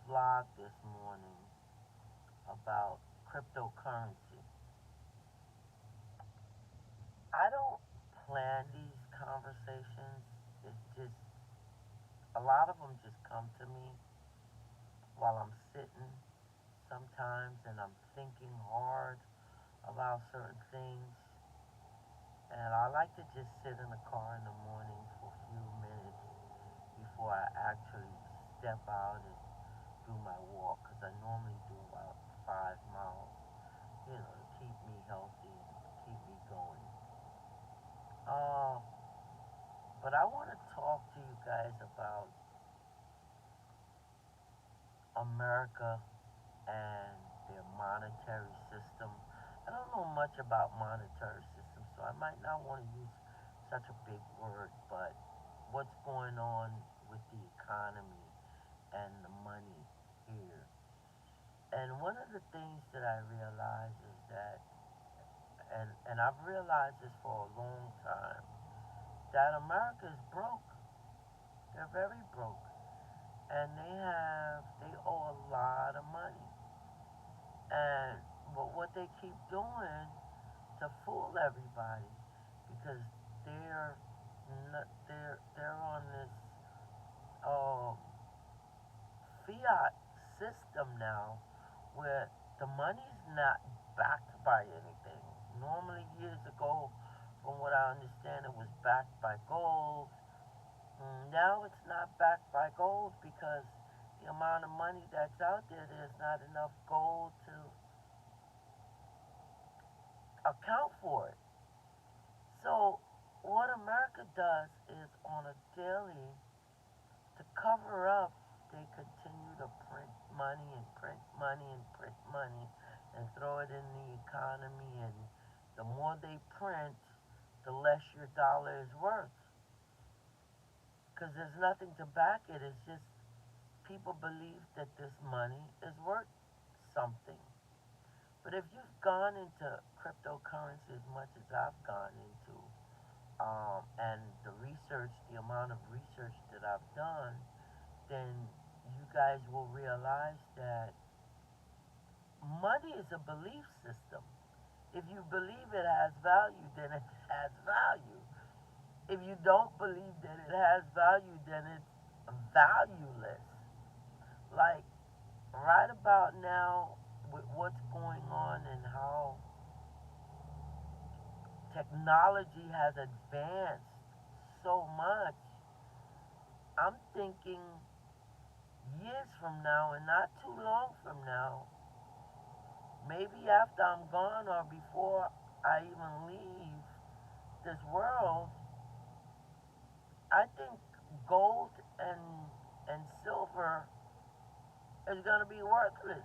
vlog this morning about cryptocurrency. I don't plan these conversations. It's just a lot of them just come to me while I'm sitting sometimes and I'm thinking hard about certain things. And I like to just sit in the car in the morning for a few minutes before I actually step out and do my walk because I normally do about 5 miles, to keep me healthy and keep me going. Uh, but I want to talk to you guys about America and their monetary system. I don't know much about monetary system, so I might not want to use such a big word, but what's going on with the economy and the money here. And one of the things that I realize is that, and I've realized this for a long time, that America is broke. They're very broke. And they owe a lot of money. And but what they keep doing to fool everybody, because they're they're on this uh, fiat system now, where the money's not backed by anything. Normally, years ago, from what I understand, it was backed by gold. Now it's not backed by gold because the amount of money that's out there, there's not enough gold to account for it. So what America does is on a daily, to cover up, they continue to print money and print money and print money and throw it in the economy. And the more they print, the less your dollar is worth. Because there's nothing to back it. It's just people believe that this money is worth something. But if you've gone into cryptocurrency as much as I've gone into, and the amount of research that I've done, then you guys will realize that money is a belief system. If you believe it has value, then it has value. If you don't believe that it has value, then it's valueless. Like right about now, with what's going on and how technology has advanced so much, I'm thinking years from now and not too long from now, maybe after I'm gone or before I even leave this world, I think gold and silver is going to be worthless.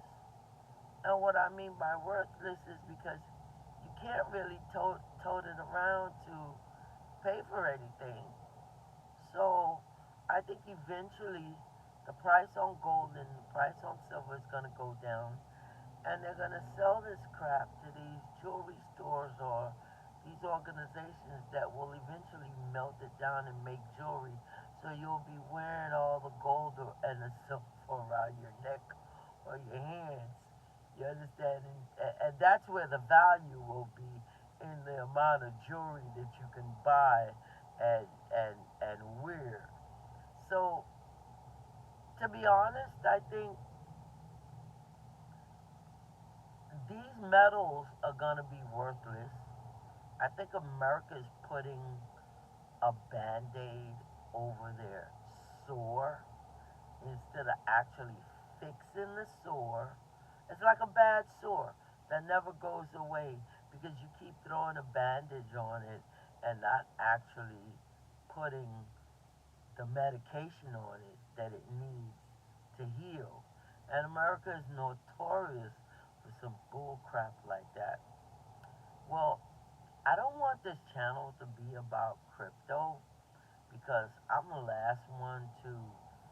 And what I mean by worthless is because you can't really tote it around to pay for anything. So I think eventually the price on gold and the price on silver is going to go down. And they're going to sell this crap to these jewelry stores or these organizations that will eventually melt it down and make jewelry. So you'll be wearing all the gold and the silver around your neck or your hands. You understand? And that's where the value will be in the amount of jewelry that you can buy and wear. So to be honest, I think these metals are gonna be worthless. I think America is putting a band-aid over their sore instead of actually fixing the sore. It's like a bad sore that never goes away because you keep throwing a bandage on it and not actually putting the medication on it that it needs to heal. And America is notorious for some bull crap like that. Well, I don't want this channel to be about crypto because I'm the last one to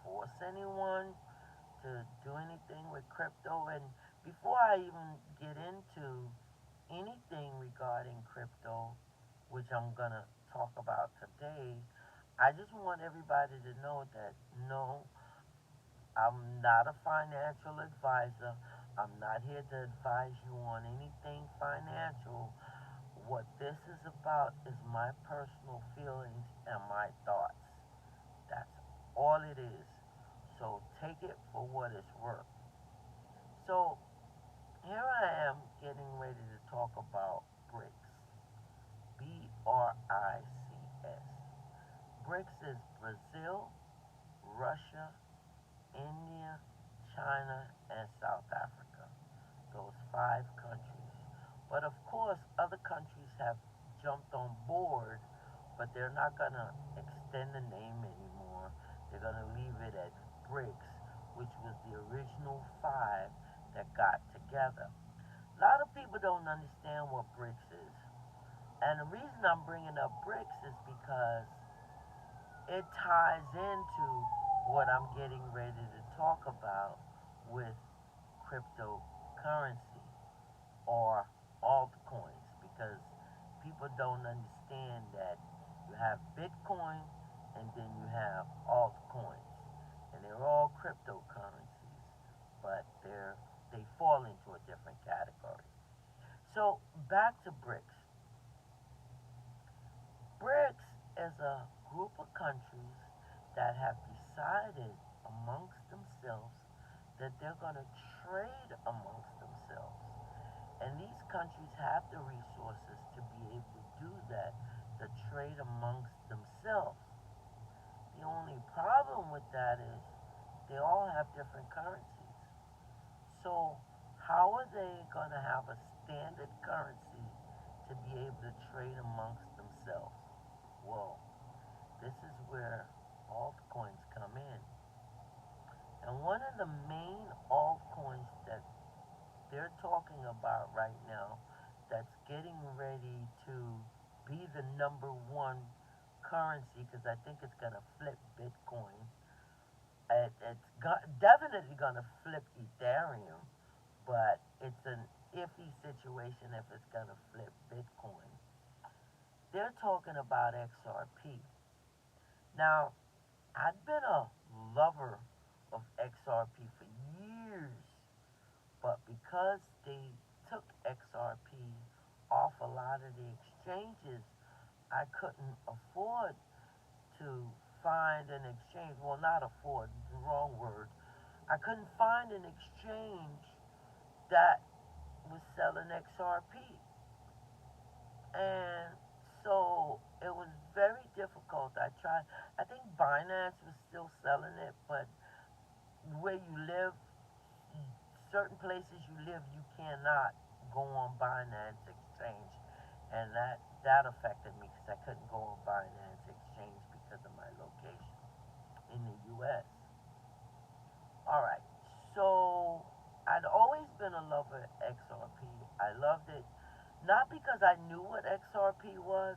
force anyone to do anything with crypto. And before I even get into anything regarding crypto, which I'm going to talk about today, I just want everybody to know that no, I'm not a financial advisor. I'm not here to advise you on anything financial. What this is about is my personal feelings and my thoughts. That's all it is. So take it for what it's worth. So here I am getting ready to talk about BRICS. BRICS. BRICS is Brazil, Russia, India, China, and South Africa. Those five countries. But of course, other countries have jumped on board, but they're not going to extend the name anymore. They're going to leave it at BRICS, which was the original five that got together. A lot of people don't understand what BRICS is. And the reason I'm bringing up BRICS is because it ties into what I'm getting ready to talk about with cryptocurrency or altcoins, because people don't understand that you have Bitcoin and then you have altcoins, and they're all cryptocurrencies, but they fall into a different category. So back to BRICS. BRICS is a group of countries that have decided amongst themselves that they're going to trade amongst themselves. And these countries have the resources to be able to do that, to trade amongst themselves. The only problem with that is they all have different currencies. So, how are they going to have a standard currency to be able to trade amongst themselves? Well, this is where altcoins come in. And one of the main altcoins that they're talking about right now that's getting ready to be the number one currency, because I think it's going to flip Bitcoin. Definitely going to flip Ethereum, but it's an iffy situation if it's going to flip Bitcoin. They're talking about XRP. Now, I've been a lover of XRP for years, but because they took XRP off a lot of the exchanges, I couldn't afford to find an exchange. Well, not afford, the wrong word. I couldn't find an exchange that was selling XRP. And so it was very difficult. I tried, I think Binance was still selling it, but where you live, certain places you live, you cannot go on Binance Exchange, and that affected me because I couldn't go on Binance Exchange because of my location in the U.S. All right, so I'd always been a lover of XRP. I loved it not because I knew what XRP was,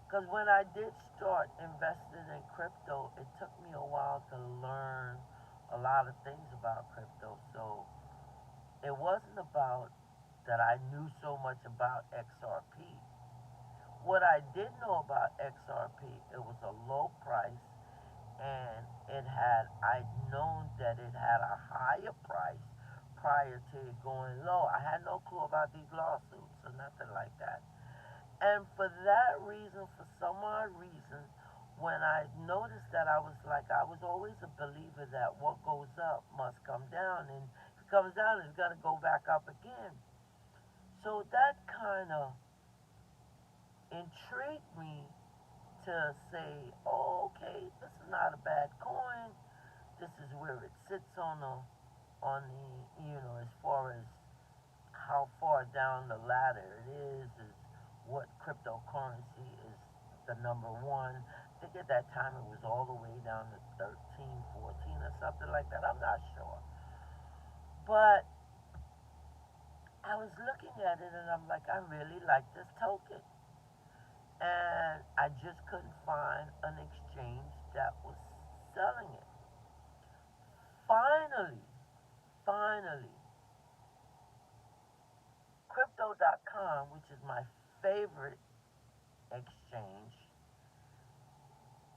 because when I did start investing in crypto, it took me a while to learn a lot of things about crypto. So it wasn't about that I knew so much about XRP. What I did know about XRP, it was a low price, and I'd known that it had a higher price prior to it going low. I had no clue about these lawsuits or nothing like that. And for that reason, for some odd reason, when I noticed that, I was always a believer that what goes up must come down, and if it comes down, it's gonna go back up again. So that kind of intrigued me to say, oh, okay, this is not a bad coin. This is where it sits on the, as far as how far down the ladder it is what cryptocurrency is the number one. I think at that time it was all the way down to 13, 14 or something like that. I'm not sure. But I was looking at it and I'm like, I really like this token. And I just couldn't find an exchange that was selling it. Finally, finally, crypto.com, which is my favorite exchange,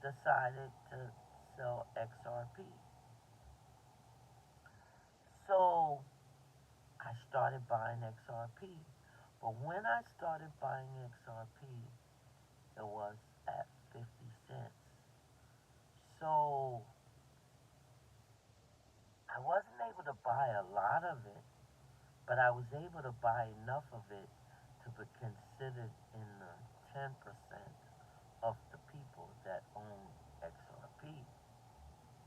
decided to sell XRP. started buying XRP. But when I started buying XRP, it was at 50 cents. So I wasn't able to buy a lot of it, but I was able to buy enough of it to be considered in the 10% of the people that own XRP.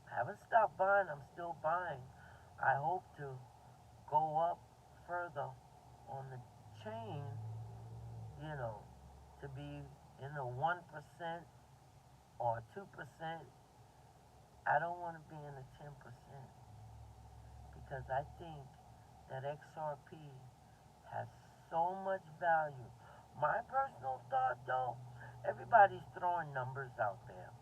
I haven't stopped buying, I'm still buying. I hope to go up further on the chain, you know, to be in the 1% or 2%. I don't want to be in the 10% because I think that XRP has so much value. My personal thought, though, everybody's throwing numbers out there.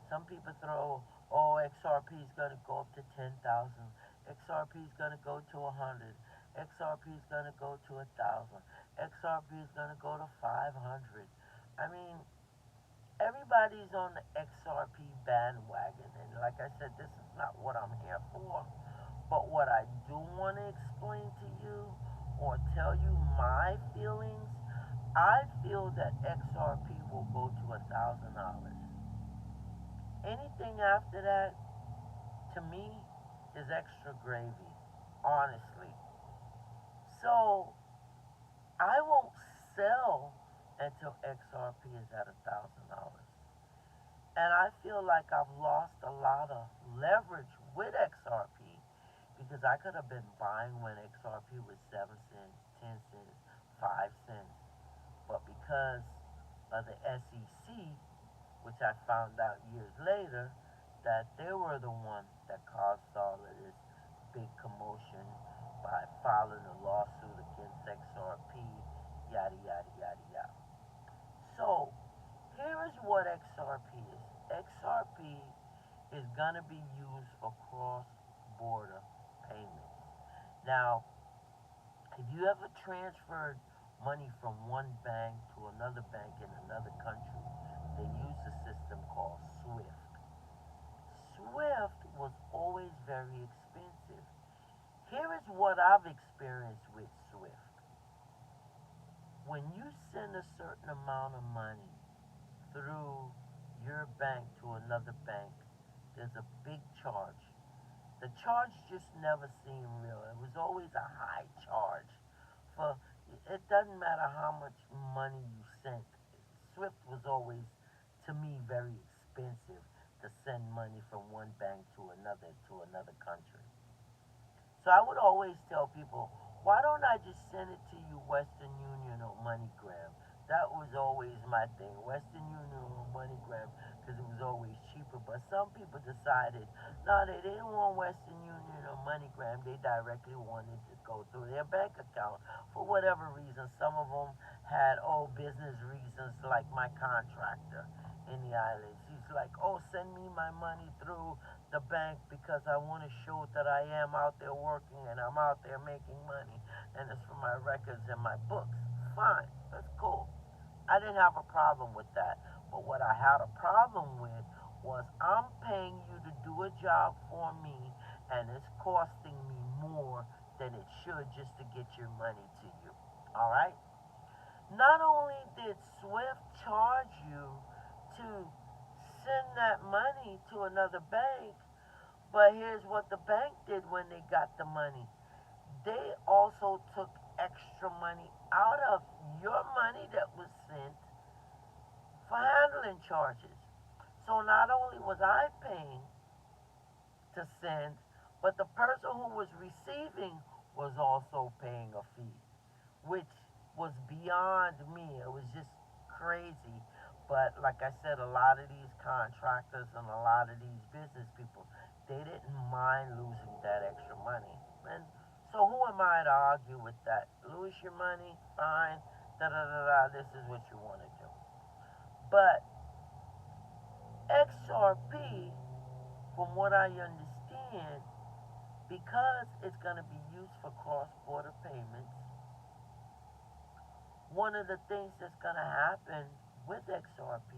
Some people throw, oh, XRP is going to go up to 10,000. XRP is going to go to 100. XRP is going to go to 1,000. XRP is going to go to 500. I mean, everybody's on the XRP bandwagon. And like I said, this is not what I'm here for. But what I do want to explain to you or tell you my feelings, I feel that XRP will go to $1,000. Anything after that, to me, is extra gravy, honestly. So I won't sell until XRP is at $1,000. And I feel like I've lost a lot of leverage with XRP because I could have been buying when XRP was 7 cents, 10 cents, 5 cents. But because of the SEC, which I found out years later, that they were the one that caused all of this big commotion by filing a lawsuit against XRP, yada, yada, yada, yada. So, here is what XRP is. XRP is going to be used for cross-border payments. Now, if you ever transferred money from one bank to another bank in another country, they use a system called SWIFT. SWIFT was always very expensive. Here is what I've experienced with SWIFT. When you send a certain amount of money through your bank to another bank, there's a big charge. The charge just never seemed real. It was always a high charge. For it doesn't matter how much money you sent. Swift was always, to me, very expensive to send money from one bank to another country. So I would always tell people, why don't I just send it to you Western Union or MoneyGram? That was always my thing, Western Union or MoneyGram, because it was always cheaper. But some people decided, no, they didn't want Western Union or MoneyGram. They directly wanted to go through their bank account for whatever reason. Some of them had, business reasons, like my contractor in the islands. He's like, send me my money through the bank because I want to show that I am out there working and I'm out there making money and it's for my records and my books. Fine, that's cool. I didn't have a problem with that. But what I had a problem with was I'm paying you to do a job for me and it's costing me more than it should just to get your money to you. All right? Not only did Swift charge you to send that money to another bank, but here's what the bank did when they got the money. They also took extra money out of your money that was sent for handling charges. So not only was I paying to send, but the person who was receiving was also paying a fee, which was beyond me. It was just crazy. But like I said, a lot of these contractors and a lot of these business people, they didn't mind losing that extra money. And so who am I to argue with that? Lose your money, fine, da da da da, this is what you want to do. But XRP, from what I understand, because it's going to be used for cross-border payments, one of the things that's going to happen with XRP,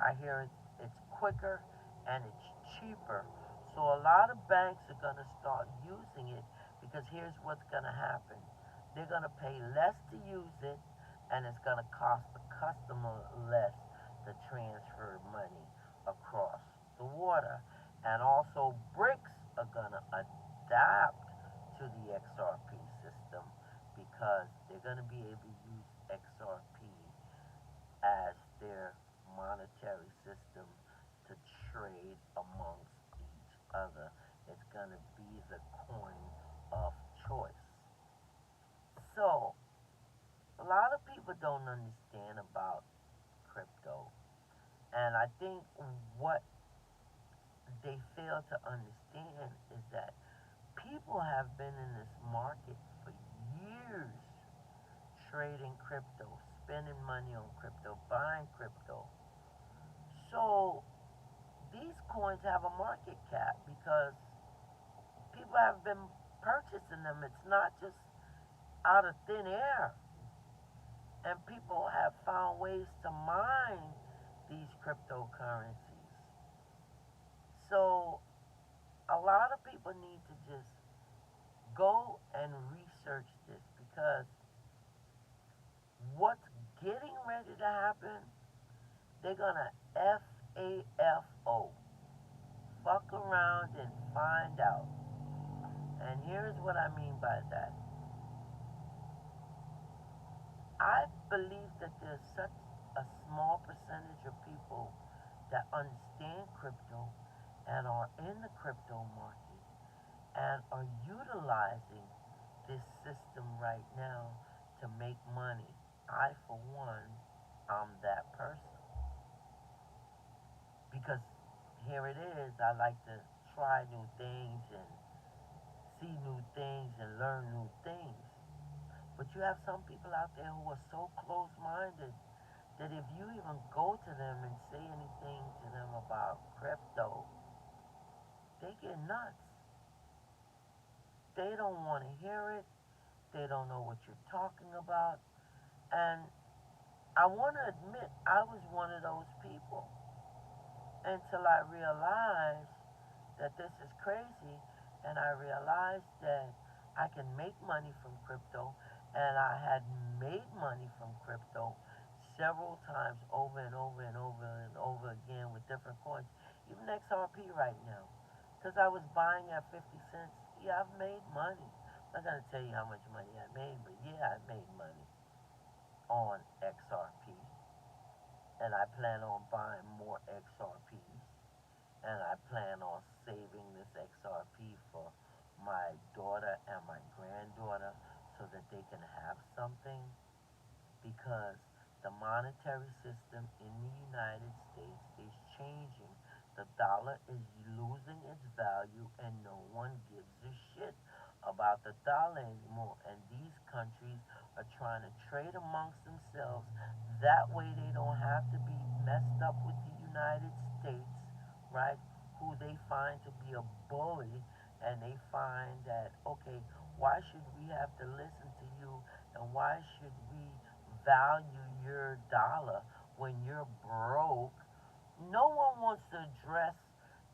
I hear it's quicker and it's cheaper. So a lot of banks are going to start using it because here's what's going to happen. They're going to pay less to use it, and it's going to cost the customer less to transfer money across the water. And also, bricks are going to adapt to the XRP system because they're going to be able to use XRP as their monetary system to trade amongst each other. It's going to be the coin of choice. So, a lot of people don't understand about crypto. And I think what they fail to understand is that people have been in this market for years trading crypto, spending money on crypto, buying crypto. So these coins have a market cap because people have been purchasing them. It's not just out of thin air. And people have found ways to mine these cryptocurrencies. So a lot of people need to just go and research this because what's getting ready to happen, they're gonna FAFO, fuck around and find out. And here's what I mean by that. I believe that there's such a small percentage of people that understand crypto and are in the crypto market and are utilizing this system right now to make money. I, for one, I'm that person. Because here it is, I like to try new things and see new things and learn new things. But you have some people out there who are so close minded that if you even go to them and say anything to them about crypto, they get nuts. They don't want to hear it. They don't know what you're talking about. And I want to admit, I was one of those people until I realized that this is crazy, and I realized that I can make money from crypto, and I had made money from crypto several times over and over and over and over again with different coins, even XRP right now, because I was buying at 50 cents. Yeah, I've made money. I'm not going to tell you how much money I made, but yeah, I made money on XRP, and I plan on buying more XRPs, and I plan on saving this XRP for my daughter and my granddaughter so that they can have something because the monetary system in the United States is changing. The dollar is losing its value and no one gives a shit about the dollar anymore. And these countries are trying to trade amongst themselves. That way they don't have to be messed up with the United States, right? Who they find to be a bully, and they find that, okay, why should we have to listen to you, and why should we value your dollar when you're broke? No one wants to address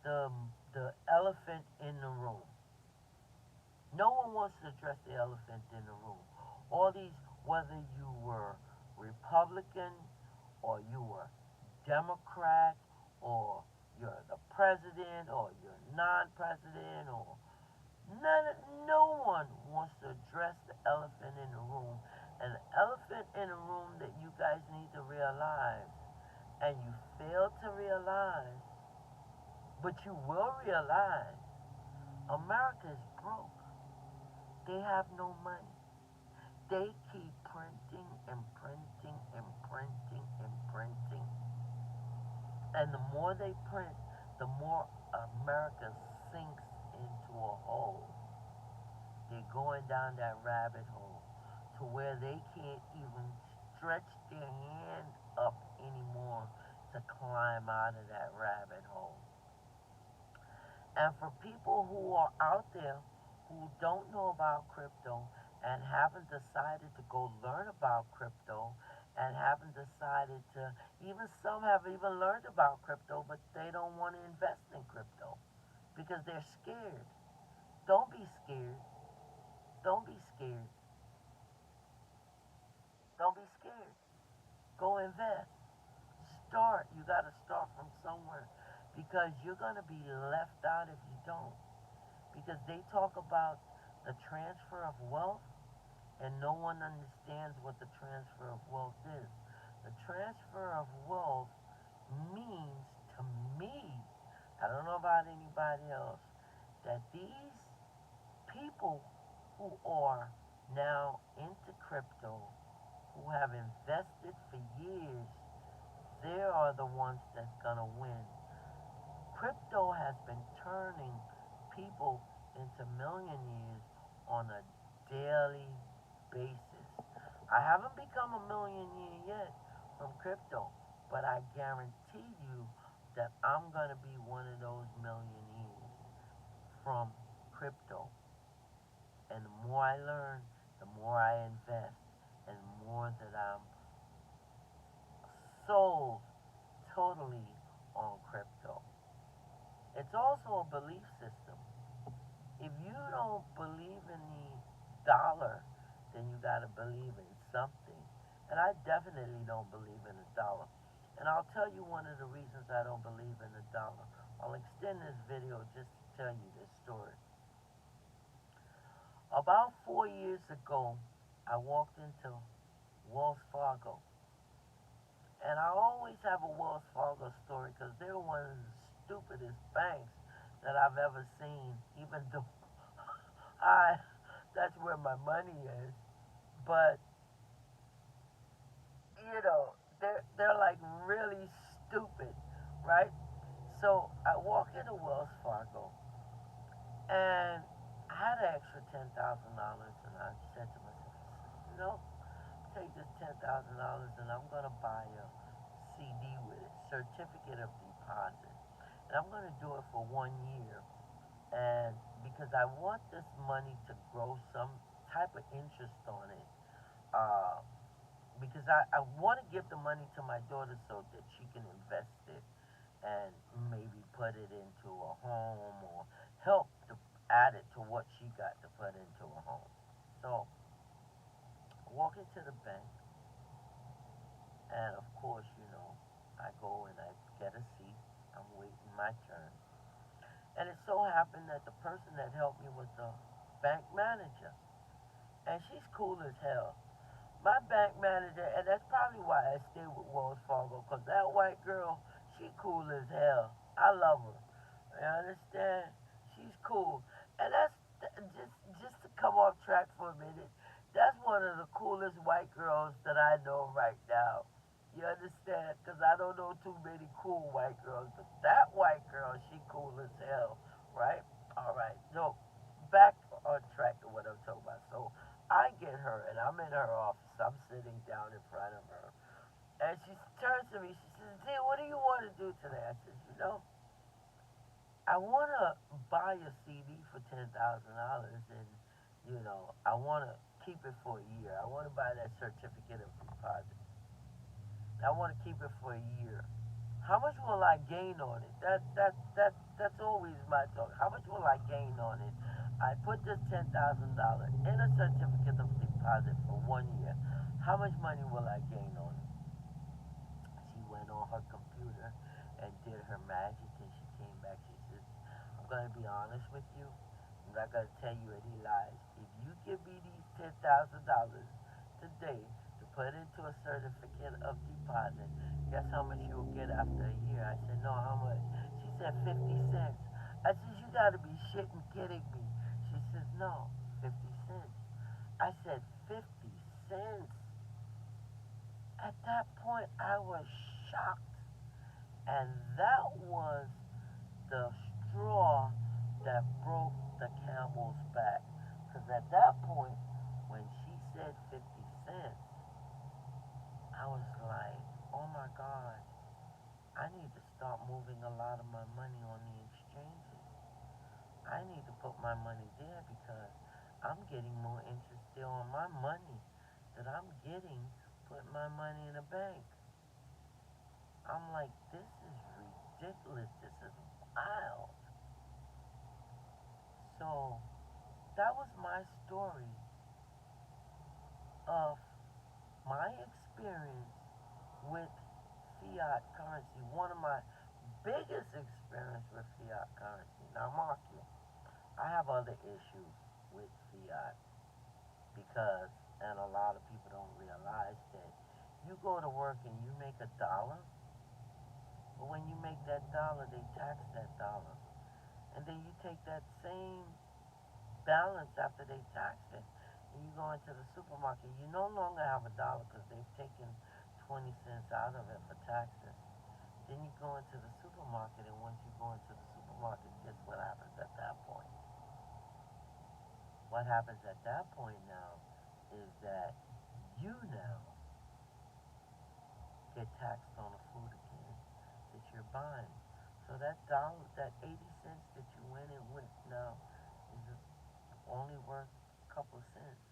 the the elephant in the room. No one wants to address the elephant in the room. All these, whether you were Republican or you were Democrat or you're the president or you're non-president or none, no one wants to address the elephant in the room. And the elephant in the room that you guys need to realize, and you fail to realize, but you will realize, America is broke. They have no money. They keep printing and printing and printing and printing. And the more they print, the more America sinks into a hole. They're going down that rabbit hole to where they can't even stretch their hand up anymore to climb out of that rabbit hole. And for people who are out there who don't know about crypto and haven't decided to go learn about crypto and haven't decided to, even some have even learned about crypto, but they don't want to invest in crypto because they're scared. Don't be scared. Don't be scared. Go invest. Start. You got to start from somewhere because you're going to be left out if you don't. Because they talk about the transfer of wealth and no one understands what the transfer of wealth is. The transfer of wealth means to me, I don't know about anybody else, that these people who are now into crypto, who have invested for years, they are the ones that's gonna win. Crypto has been turning people into millionaires on a daily basis. I haven't become a millionaire yet from crypto, but I guarantee you that I'm going to be one of those millionaires from crypto. And the more I learn, the more I invest, and the more that I'm sold totally on crypto. It's also a belief system. If you don't believe in the dollar, then you got to believe in something. And I definitely don't believe in the dollar. And I'll tell you one of the reasons I don't believe in the dollar. I'll extend this video just to tell you this story. About 4 years ago, I walked into Wells Fargo. And I always have a Wells Fargo story because they're one of the stupidest banks that I've ever seen, even though I that's where my money is. But they're like really stupid, right? So I walk into Wells Fargo and I had an extra $10,000 and I said to myself, take this $10,000 and I'm gonna buy a CD with it, certificate of deposit. And I'm gonna do it for 1 year. And because I want this money to grow some type of interest on it. Uh, because I want to give the money to my daughter so that she can invest it and maybe put it into a home or help to add it to what she got to put into a home. So I walk into the bank, and of course, I go and I get a seat. I'm waiting my turn. And it so happened that the person that helped me was the bank manager. And she's cool as hell. My bank manager, and that's probably why I stay with Wells Fargo, because that white girl, she cool as hell. I love her. You understand? She's cool. And just to come off track for a minute, that's one of the coolest white girls that I know right now. You understand? Because I don't know too many cool white girls, but that white girl, she cool as hell, right? All right. So back on track to what I'm talking about. So I get her, and I'm in her office. I'm sitting down in front of her, and she turns to me. She says, "Dear, what do you want to do today?" I says, I want to buy a CD for $10,000, and I want to keep it for a year. I want to buy that certificate of deposit. I want to keep it for a year. How much will I gain on it? That's always my talk. How much will I gain on it? I put this $10,000 in a certificate of deposit for 1 year. How much money will I gain on it? She went on her computer and did her magic, and she came back. She says, "I'm gonna be honest with you. I'm not gonna tell you any lies. If you give me these $10,000 today to put into a certificate of deposit, guess how much you'll get after a year?" I said, "No, how much?" She said, 50 cents. I said, "You gotta be shitting kidding me." She says, "No, 50 cents." I said, 50 cents? At that point, I was shocked. And that was the straw that broke the camel's back. Because at that point, when she said 50 cents, I was like, oh my God, I need to start moving a lot of my money on the exchanges. I need to put my money there because I'm getting more interest still on my money that I'm getting putting my money in a bank. I'm like, this is ridiculous. This is wild. So that was my story of my experience with fiat currency. One of my biggest experience with fiat currency. Now, mark you, I have other issues with fiat because, and a lot of people don't realize that you go to work and you make $1, but when you make that dollar, they tax that dollar. And then you take that same balance after they tax it, and you go into the supermarket. You no longer have $1 because they've taken 20 cents out of it for taxes. Then you go into the supermarket, and once you go into the supermarket, guess what happens at that point? What happens at that point now is that you now get taxed on the food again that you're buying. So that dollar, that 80 cents that you went in with now is only worth a couple cents.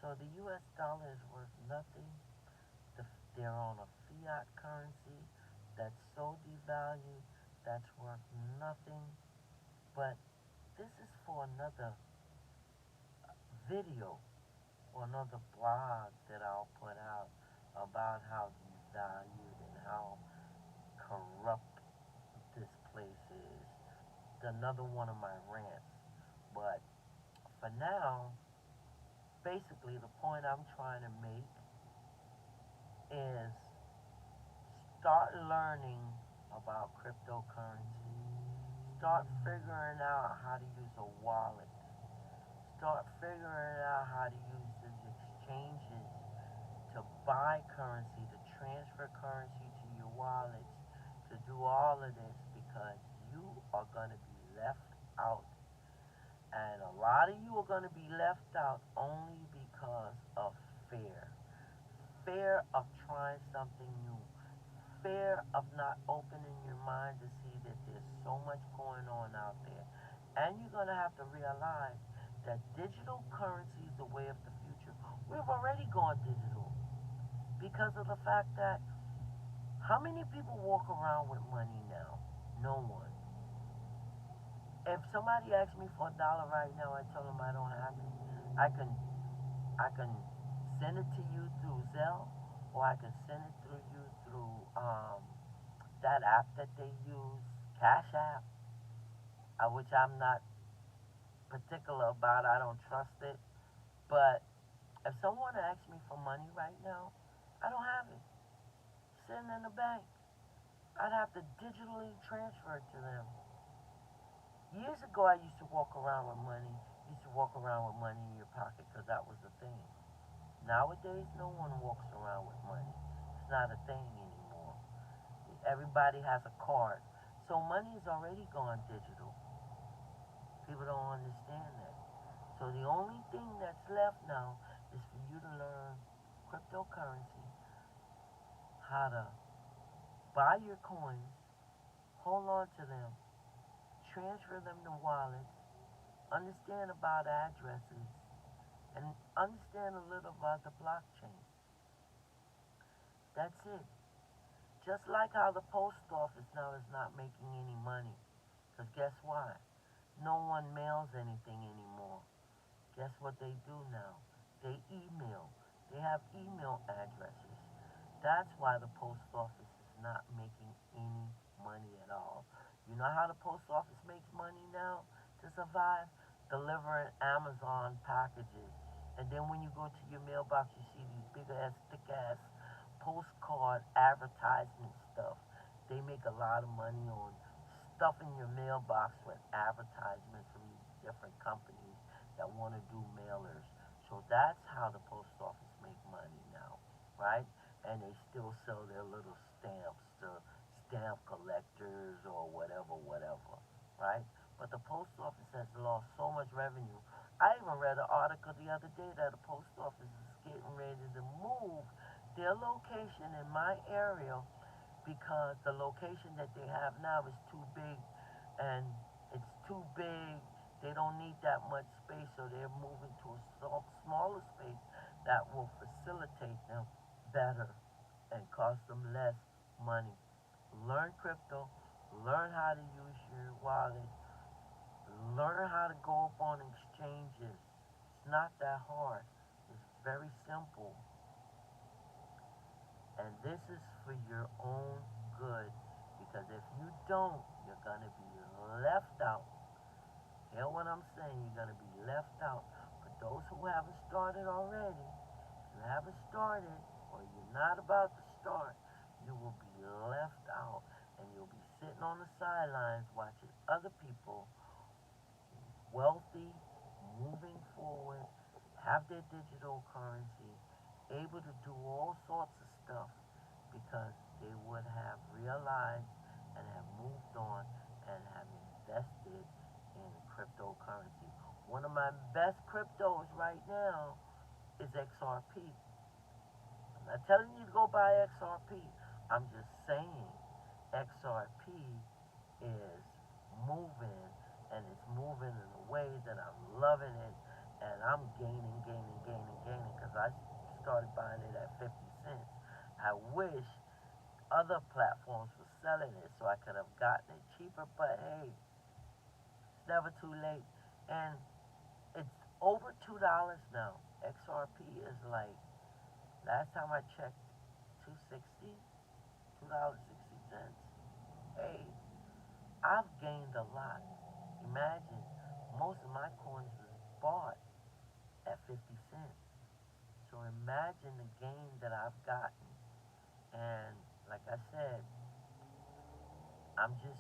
So the US dollar is worth nothing. They're on a fiat currency that's so devalued, that's worth nothing. But this is for another video or another blog that I'll put out about how devalued and how corrupt this place is. Another one of my rants. But for now, basically the point I'm trying to make is start learning about cryptocurrency. Start figuring out how to use a wallet. Start figuring out how to use these exchanges to buy currency, to transfer currency to your wallets, to do all of this because you are going to be left out. And a lot of you are going to be left out only because of fear. Fear of trying something new. Fear of not opening your mind to see that there's so much going on out there. And you're going to have to realize that digital currency is the way of the future. We've already gone digital because of the fact that how many people walk around with money now? No one. If somebody asks me for $1 right now, I tell them I don't have it. I can send it to you through Zelle, or I can send it through you through that app that they use, Cash App, which I'm not particular about. I don't trust it. But if someone asks me for money right now, I don't have it. Sitting in the bank. I'd have to digitally transfer it to them. Years ago, I used to walk around with money. Used to walk around with money in your pocket because that was the thing. Nowadays, no one walks around with money. It's not a thing anymore. Everybody has a card. So money has already gone digital. People don't understand that. So the only thing that's left now is for you to learn cryptocurrency, how to buy your coins, hold on to them, transfer them to wallets, understand about addresses, and understand a little about the blockchain. That's it. Just like how the post office now is not making any money. Because guess what? No one mails anything anymore. Guess what they do now? They email. They have email addresses. That's why the post office is not making any money at all. You know how the post office makes money now to survive? Delivering Amazon packages. And then when you go to your mailbox, you see these big ass, thick ass postcard advertisement stuff. They make a lot of money on stuffing your mailbox with advertisements from these different companies that want to do mailers. So that's how the post office make money now, right? And they still sell their little stamps to stamp collectors or whatever, whatever, right? But the post office has lost so much revenue. I even read an article the other day that the post office is getting ready to move their location in my area because the location that they have now is too big and it's too big. They don't need that much space, so they're moving to a smaller space that will facilitate them better and cost them less money. Learn crypto, learn how to use your wallet, learn how to go up on exchanges. It's not that hard. It's very simple. And this is for your own good. Because if you don't, you're going to be left out. Hear what I'm saying? You're going to be left out. For those who haven't started already, if you haven't started or you're not about to start, you will be left out. And you'll be sitting on the sidelines watching other people, wealthy, moving forward, have their digital currency, able to do all sorts of stuff because they would have realized and have moved on and have invested in cryptocurrency. One of my best cryptos right now is XRP. I'm not telling you to go buy XRP. I'm just saying XRP is moving and it's moving in a way that I'm loving it and I'm gaining because I started buying it at 50 cents. I wish other platforms were selling it so I could have gotten it cheaper, but hey, it's never too late. And it's over $2 now. XRP is like, last time I checked, 260, $2.60. Hey, I've gained a lot. Imagine, most of my coins was bought at 50 cents. So imagine the gain that I've gotten. And like I said, I'm just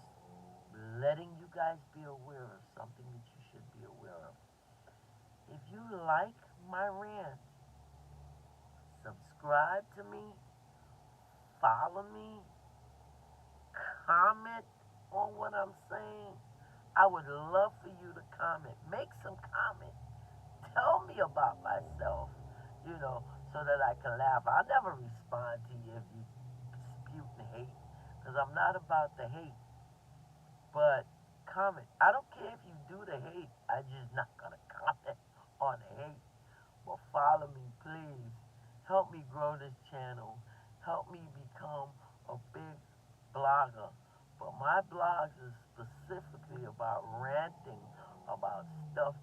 letting you guys be aware of something that you should be aware of. If you like my rants, subscribe to me, follow me, comment on what I'm saying. I would love for you to comment. Make some comment. Tell me about myself, so that I can laugh. I never respond to you if you dispute and hate, because I'm not about the hate. But comment. I don't care if you do the hate. I'm just not gonna comment on the hate. But follow me, please. Help me grow this channel. Help me become a big blogger. But my blogs is specifically about ranting about stuff